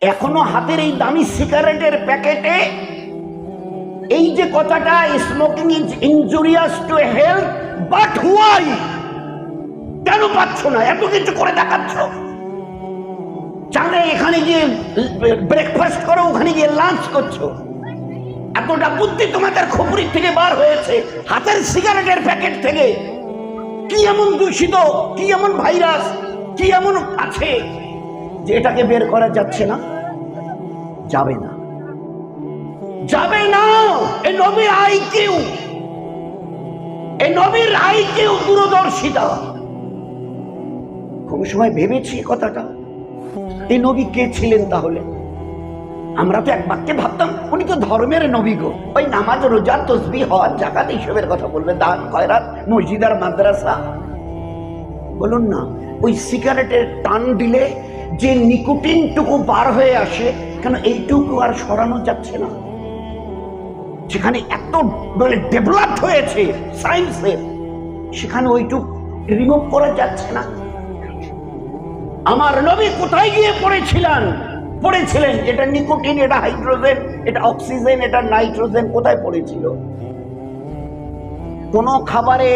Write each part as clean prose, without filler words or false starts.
এখনো হাতের এই দামি সিগারেটের প্যাকেটে এই যে কথাটা, smoking is injurious to health, but why, কেন পাচ্ছ না? এত কিছু করে দেখাচ্ছ। চাঁদে এখানে গিয়ে ব্রেকফাস্ট করো, ওখানে গিয়ে লাঞ্চ করছো। এতটা বুদ্ধি তোমাদের খপুরির থেকে বার হয়েছে, হাতের সিগারেটের প্যাকেট থেকে। কি এমন দূষিত, কি এমন ভাইরাস, কি এমন আছে যে এটাকে বের করা যাচ্ছে না? যাবে না, যাবে না। এই নবীর আইকিউ, এই নবীর আইকিউ দূরদর্শিতা। কোন সময় ভেবেছি কথাটা, এই নবী কে ছিলেন তাহলে? আমরা তো এক বাক্যে ভাবতাম উনি তো ধর্মের নবী গো। ওই নামাজ, রোজা, তসবিহ, হজ, যাকাত এইসবের কথা বলবে, দান খয়রাত, মসজিদ আর মাদ্রাসা। বলুন না, ওই সিগারেটের টান দিলে যে নিকোটিনটুকু বার হয়ে আসে, কেন এইটুকু আর সরানো যাচ্ছে না? সেখানে এত ডেভেলপ হয়েছে সায়েন্সের, সেখানে ওইটুকু রিমুভ করা যাচ্ছে না। আমার নবী কোথায় গিয়ে পড়েছিলেন এটা নিকোটিন, এটা হাইড্রোজেন, এটা অক্সিজেন, এটা নাইট্রোজেন কোথায় পড়েছিল? কোন খাবারে,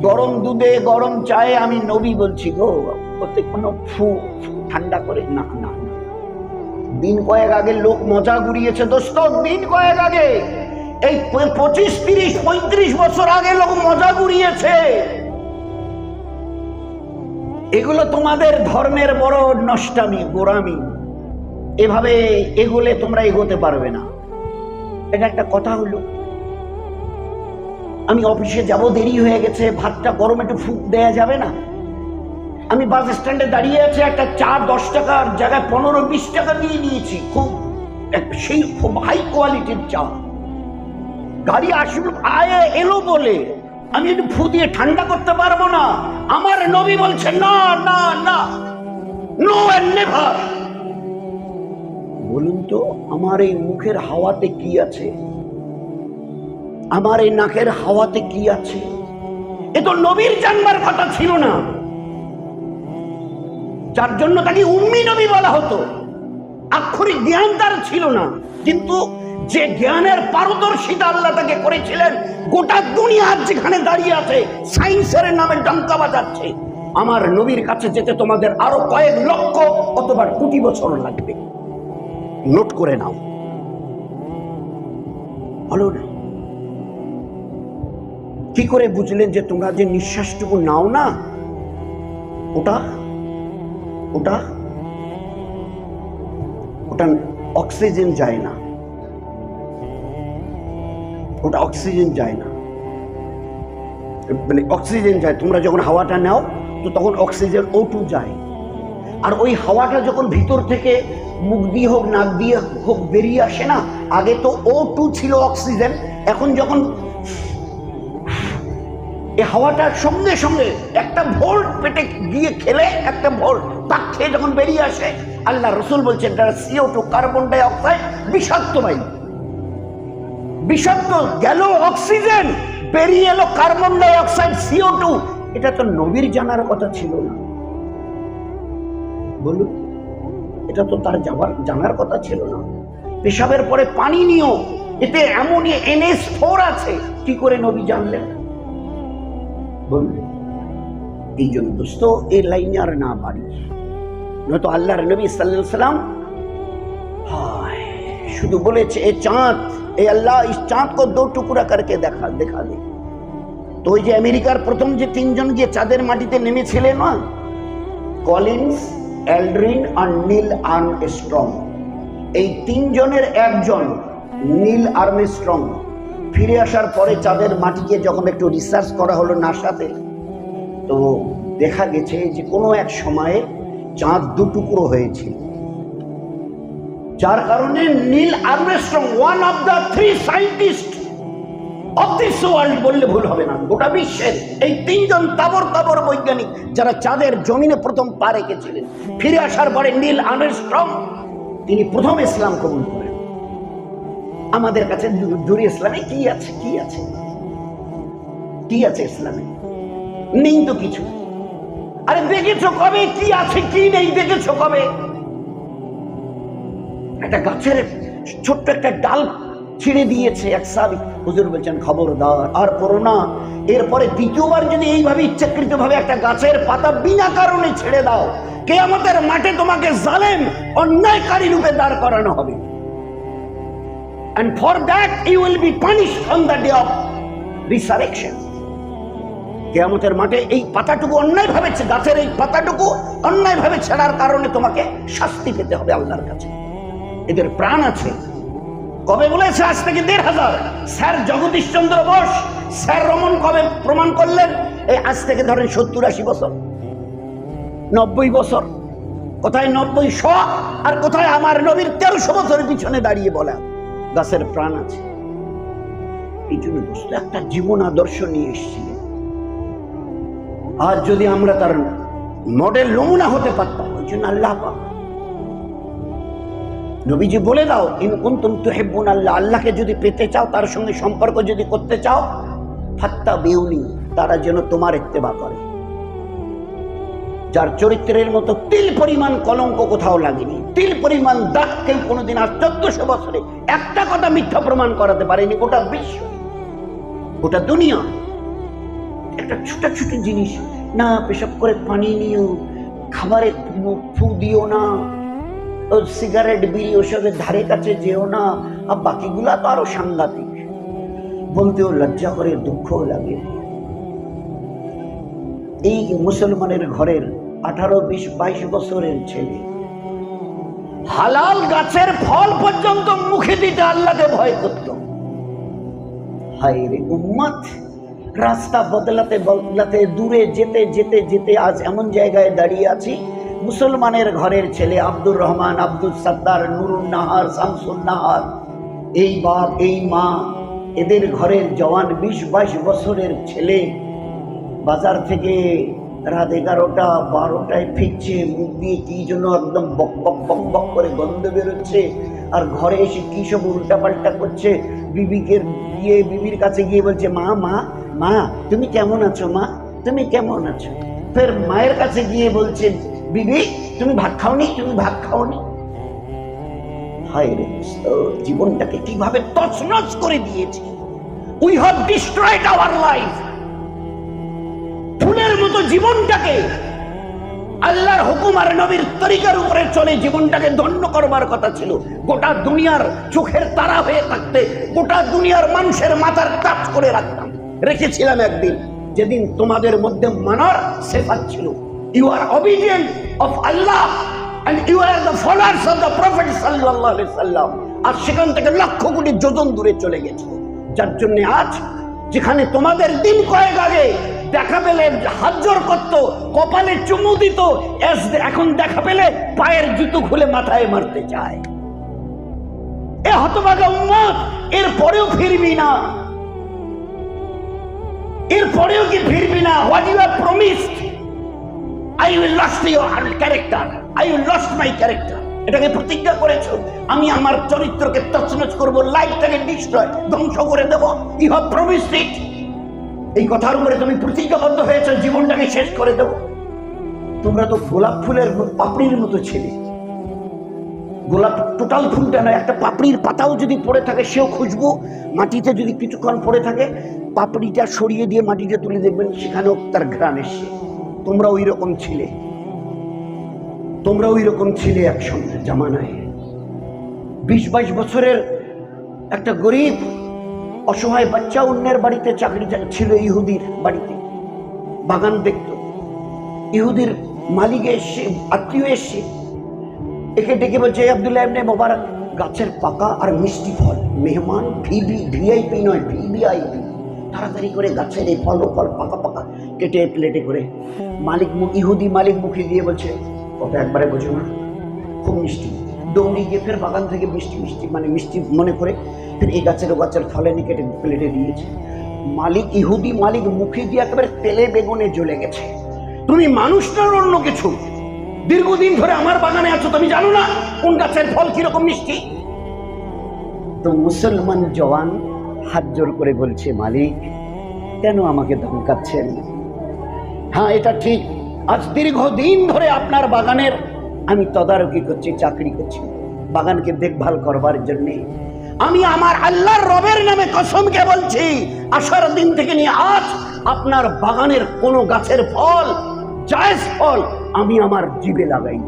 গরম দুধে, গরম চায়ে, আমি নবী বলছি গো, ওতে কোনো ঠান্ডা করে না। না, দিন কয়েক আগে লোক মজা ঘুরিয়েছে দোস্ত, দিন কয়েক আগে, এই 25, 30, 35 বছর আগে লোক মজা ঘুরিয়েছে। এগুলো তোমাদের ধর্মের বড় নষ্টামি, গোরামি। এভাবে এগুলে তোমরা এগোতে পারবে না। এটা একটা কথা হলো। আমি অফিসে যাব, দেরি হয়ে গেছে, ভাতটা গরম, একটু ফুক দেয়া যাবে না? আমি বাস স্ট্যান্ডে দাঁড়িয়ে আছে, একটা চা 10 টাকার জায়গায় 15-20 টাকা দিয়ে নিয়েছি, খুব হাই কোয়ালিটির চা। গাড়ি আসলো, এলো বলে আমি একটু ফু দিয়ে ঠান্ডা করতে পারবো না? আমার নবী বলছে না না না, নো এন্ড নেভার। বলুন তো, আমার এই মুখের হাওয়াতে কি আছে? আমার এই নাকের হাওয়াতে কি আছে? এ তো নবীর জানবার কথা ছিল না, যার জন্য তাকে উম্মি নবী বলা হতো। আক্ষরিক জ্ঞান তার ছিল না, কিন্তু যে জ্ঞানের পারদর্শিতা আল্লাহ তাকে করেছিলেন, গোটা দুনিয়া যেখানে দাঁড়িয়ে আছে সায়েন্সের নামে ডঙ্কা বাজাচ্ছে, আমার নবীর কাছে যেতে তোমাদের আরো কয়েক লক্ষ অথবা কোটি বছর লাগবে। নোট করে নাও। বলো না, কি করে বুঝলেন যে তোমরা যে নিঃশ্বাসটুকু নাও না, ওটা ওটা ওটা অক্সিজেন যায় না, ওটা অক্সিজেন যায় না, মানে অক্সিজেন যায়। তোমরা যখন হাওয়াটা নাও তো তখন অক্সিজেন O2 যায়, আর ওই হাওয়াটা যখন ভিতর থেকে মুখ দিয়ে হোক, নাক দিয়ে হোক বেরিয়ে আসে না, আগে তো O2 ছিল অক্সিজেন, এখন যখন এই হাওয়াটার সঙ্গে সঙ্গে একটা ভোল্ট পেটে গিয়ে খেলে, একটা ভোল্ট তাক খেয়ে যখন বেরিয়ে আসে, আল্লাহ রসুল বলছেন এটা CO2, কার্বন ডাই অক্সাইড, বিষাক্ত বায়ু। বিষাক্ত গেল অক্সিজেন, বেরিয়ে এলো কার্বন ডাই অক্সাইড, CO2। এটা তো নবীর জানার কথা ছিল না। বলুন, এটা তো তার জানার কথা ছিল না। পেশাবের পরে পানি নিও, এতে এমনই NH4 আছে, কি করে নবী জানলেন? বলুন। এই জন্য দোস্ত, এই লাইনে আর না পারি, নয়তো আল্লাহর নবী সাল্লাল্লাহু আলাইহি সাল্লাম শুধু বলেছে এ চাঁদ, এ আল্লাহ ইস চাঁদ কো 2 টুকরা করকে দেখা দে। তো ওই যে আমেরিকার প্রথম যে 3 জন গিয়ে চাঁদের মাটিতে নেমেছিলেন না, কলিন্স, এলড্রিন আর নীল আর্মস্ট্রং, এই 3 জনের একজন নীল আর্মস্ট্রং ফিরে আসার পরে চাঁদের মাটিকে যখন একটু রিসার্চ করা হলো নাসাতে, তো দেখা গেছে যে কোনো এক সময়ে চাঁদ 2 টুকরো হয়েছিল, যার কারণে Neil Armstrong, one of the 3 scientist of this world বললে ভুল হবে না, গোটা বিশ্বের এই 3 জন তাবর বৈজ্ঞানিক যারা চাঁদের জমিনে প্রথম পা রেখেছিলেন, ফিরে আসার পরে নীল আর্মস্ট্রং তিনি প্রথম ইসলাম কবুল করেন। আমাদের কাছে দূরে ইসলামে কি আছে? কি আছে? কি আছে ইসলামে? নেই তো কিছু। আরে দেখেছো কবে কি আছে কি নেই? দেখেছো কবে? একটা গাছের ছোট্ট একটা ডাল ছিঁড়ে দিয়েছে এক সাহাবী। হুজুর বলছেন খবরদার আর করো না। এরপরে দ্বিতীয়বার যদি এইভাবে ইচ্ছাকৃত ভাবে একটা গাছের পাতা বিনা কারণে ছেড়ে দাও, কিয়ামতের মাঠে তোমাকে জালেম অন্যায়কারী রূপে দাঁড় করানো হবে। And for that you will be punished on the day of resurrection. কিয়ামতের মাঠে এই পাতাটুকু অন্যায়ভাবে, গাছের এই পাতাটুকু অন্যায়ভাবে ছেড়ার কারণে তোমাকে শাস্তি পেতে হবে আল্লাহর কাছে। এদের প্রাণ আছে। কবে বলেছে? আজ থেকে 1500। স্যার জগদীশ চন্দ্র বোস, স্যার রমন কবে প্রমাণ করলেন? এই আজ থেকে ধরেন 70-80 বছর, 90 বছর। কোথায় 90-100 আর কোথায় আমার নবীর 1300 বছরের পিছনে দাঁড়িয়ে বলা গাছের প্রাণ আছে। এই জন্য দোস্ত একটা জীবন আদর্শ নিয়ে এসেছিলেন। আর যদি আমরা তার মডেল নমুনা হতে পারতাম, ওই জন্য আল্লাহ পাক নবীজি বলে দাও, ইন কুনতুম তুহিব্বুনাল্লাহ, আল্লাহকে যদি পেতে চাও, তার সঙ্গে সম্পর্ক যদি করতে চাও, ফাত্তাবিউনি, তারা যেন তোমার ইত্তেবা করে। যার চরিত্রের মতো তিল পরিমাণ কলঙ্ক কোথাও লাগেনি, তিল পরিমাণ দাগ কেউ কোনোদিন আর 1400 বছরে একটা কথা মিথ্যা প্রমাণ করাতে পারেনি। গোটা বিশ্ব, গোটা দুনিয়া। একটা ছোট ছোট জিনিস, না পেশাব করে পানি নিও, খাবারে ফু দিও না, সিগারেট বিড়ি ওসবের ধারে কাছে যেও না, আর বাকিগুলা তো আরো সাংঘাতিক, বলতেও লজ্জা করে, দুঃখও লাগে। এই মুসলমানের ঘরের 18, 20, 22 বছরের ছেলে হালাল গাছের ফল পর্যন্ত মুখে দিতে আল্লাহকে ভয় করত। হায় রে উম্মত, রাস্তা বদলাতে বদলাতে, দূরে যেতে যেতে যেতে আজ এমন জায়গায় দাঁড়িয়ে আছি, মুসলমানের ঘরের ছেলে আব্দুর রহমান, আব্দুল সত্তার, নুরুন নাহার, শামসুন নাহার, এই বাপ এই মা, এদের ঘরের জওয়ান 20-22 বছরের ছেলে বাজার থেকে রাত 11টা 12টায় ফিরছে, মুখ দিয়ে কি জন্য একদম বক বক বক বক করে গন্ধ বেরোচ্ছে, আর ঘরে এসে কি সব উল্টাপাল্টা করছে। বিবির কাছে গিয়ে বলছে, মা মা মা তুমি কেমন আছো, মা তুমি কেমন আছো। ফের মায়ের কাছে গিয়ে বলছে, বিবি তুমি ভাত খাওনি, তুমি ভাত খাওনি। হায় রে, জীবনটাকে কিভাবে তছনছ করে দিয়েছি। We have destroyed our life. ফুলের মতো জীবনটাকে আল্লাহর হুকুম আর নবীর তরিকার উপরে চলে জীবনটাকে ধন্য করবার কথা ছিল। গোটা দুনিয়ার চোখের তারা হয়ে থাকতে, গোটা দুনিয়ার মানুষের মাথার কাজ করে রেখেছিলাম একদিন, যেদিন তোমাদের মধ্যে মানার সিফাত ছিল। You are obedient of Allah and you are the followers of the Prophet sallallahu alaihi wasallam। আর সেখান থেকে লক্ষ কোটি যোজন দূরে চলে গেছে, যার জন্য আজ যেখানে তোমাদের দিন কয়েক আগে দেখা পেলে হাত জোর করত, কপালে চুমু দিত, এখন দেখা পেলে পায়ের জুতো খুলে মাথায় মারতে চায়। এ হতভাগা উম্মত, এরপরেও ফিরবি না? এরপরেও কি ফিরবি না? What you have promised, I will lost your character, I will lost my character। এটাকে প্রতিজ্ঞা করেছো, আমি আমার চরিত্রকে তছনছ করব, লাইফটাকে ডিস্ট্রয়, ধ্বংস করে দেব। You have promised it। এই কথার উপরে তুমি প্রতিজ্ঞাবদ্ধ হয়েছো, জীবনটাকে শেষ করে দেব। তোমরা তো গোলাপ ফুলের পাপড়ির মতো ছেলে। গোলাপ টোটাল ফুলটা নয়, একটা পাপড়ির পাতাও যদি পড়ে থাকে সেও খুশবু, মাটিতে যদি কিছুক্ষণ পড়ে থাকে পাপড়িটা সরিয়ে দিয়ে মাটিতে তুলে দেখবেন সেখানেও তার ঘ্রাণ এসছে। তোমরা ওই রকম ছিলে, তোমরা ওই রকম ছিলে এক সময় জামানায়। 20-22 বছরের একটা গরিব অসহায় বাচ্চা অন্যের বাড়িতে চাকরি ছিল, ইহুদির বাড়িতে বাগান দেখত। ইহুদির মালিক এসে, আত্মীয় এসে একে ডেকে বলছে, আব্দুল্লাহ ইবনে মুবারক, গাছের পাকা আর মিষ্টি ফল, মেহমান, ভিআইপি নয়, ভিভিআইপি, তাড়াতাড়ি করে গাছের এই ফল পাকা পাকা কেটে প্লেটে করে মালিক, ইহুদি মালিক মুখে দিয়ে বলছে, ওটা একবারে বোঝো না, খুব মিষ্টি। দৌড়ে গিয়ে ফের বাগান থেকে মিষ্টি মিষ্টি মানে মিষ্টি মনে করে ফের এই গাছের ফল এনে কেটে প্লেটে দিয়েছে। মালিক, ইহুদি মালিক মুখে দিয়ে একেবারে তেলে বেগুনে জ্বলে গেছে। তুমি মানুষটার অন্য কিছু, দীর্ঘদিন ধরে আমার বাগানে আছো, তুমি জানো না কোন গাছের ফল কিরকম মিষ্টি? তো মুসলমান জওয়ান হাত জোর করে বলছে, মালিক কেন আমাকে ধমকাচ্ছেন? হ্যাঁ এটা ঠিক, আজ দীর্ঘদিন ধরে আপনার বাগানের আমি তদারকি করছি, চাকরি করছি, বাগানকে দেখভাল করবার জন্যে। আমি আমার আল্লাহর রবের নামে কসমকে বলছি, আসার দিন থেকে নিয়ে আজ আপনার বাগানের কোনো গাছের ফল, জায়েজ ফল আমি আমার জিভে লাগাই।